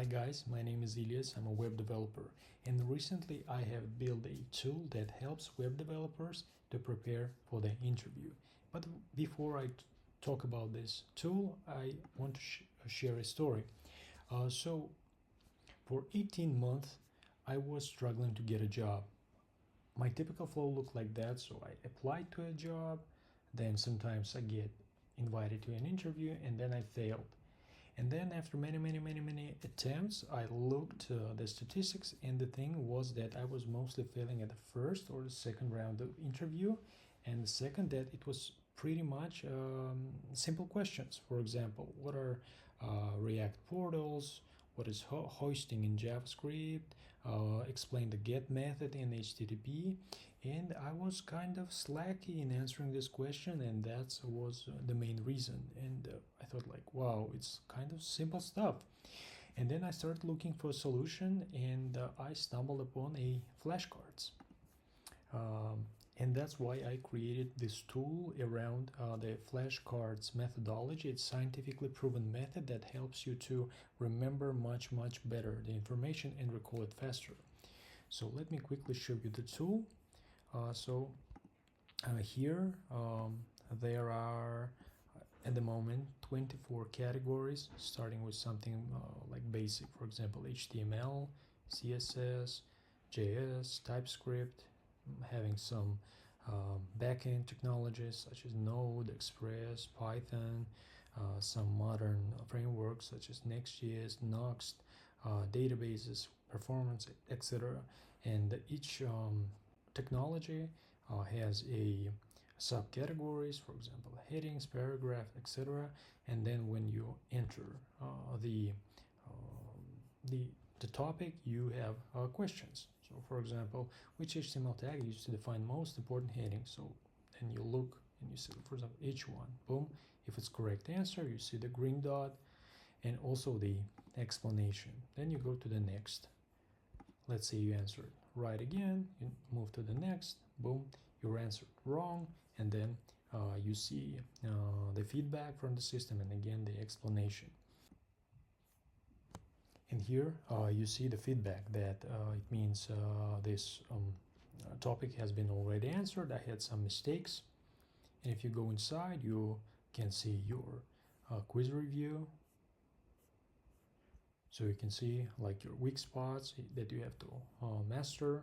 Hi guys, my name is Ilyas. I'm a web developer, and recently I have built a tool that helps web developers to prepare for the interview. But before I talk about this tool, I want to share a story. So for 18 months, I was struggling to get a job. My typical flow looked like that, so I applied to a job, then sometimes I get invited to an interview, and then I failed. And then after many attempts, I looked the statistics, and the thing was that I was mostly failing at the first or the second round of interview, and the second that it was pretty much simple questions. For example, what are React portals? What is hosting in JavaScript? Explain the get method in HTTP. And I was kind of slacky in answering this question, and that was the main reason. And I thought like, wow, it's kind of simple stuff. And then I started looking for a solution, and I stumbled upon a flashcards. And that's why I created this tool around the flashcards methodology. It's a scientifically proven method that helps you to remember much better the information and recall it faster. So let me quickly show you the tool. Here there are at the moment 24 categories, starting with something like basic, for example, HTML, CSS, JS, TypeScript, having some backend technologies such as Node, Express, Python, some modern frameworks such as Next.js, Nuxt, databases, performance, etc. And each technology has a subcategories, for example, headings, paragraph, etc. And then when you enter the topic, you have questions. So for example, which HTML tag used to define most important heading? So then you look and you see, for example, H1, boom. If it's correct answer, you see the green dot and also the explanation. Then you go to the next. Let's say you answered right again, you move to the next, boom, you answered wrong, and then you see the feedback from the system and again the explanation. And here you see the feedback that it means this topic has been already answered. I had some mistakes. And if you go inside, you can see your quiz review. So you can see like your weak spots that you have to master.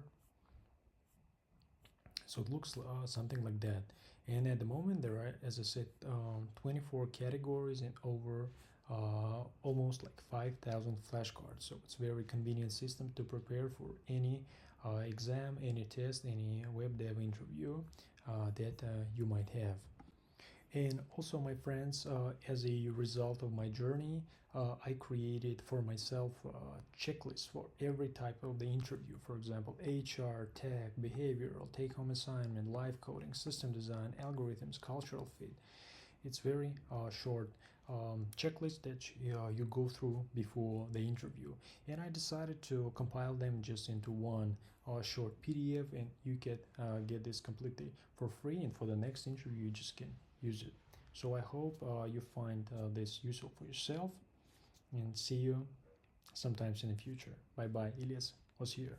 So it looks something like that. And at the moment there are, as I said, 24 categories and over almost like 5,000 flashcards. So it's a very convenient system to prepare for any exam, any test, any web dev interview that you might have. And also, my friends, as a result of my journey, I created for myself checklists for every type of the interview. For example, HR, tech, behavioral, take-home assignment, live coding, system design, algorithms, cultural fit. It's very short checklist that you go through before the interview. And I decided to compile them just into one short PDF, and you get this completely for free. And for the next interview, you just can use it. So I hope you find this useful for yourself, and see you sometimes in the future. Bye bye. Ilyas was here.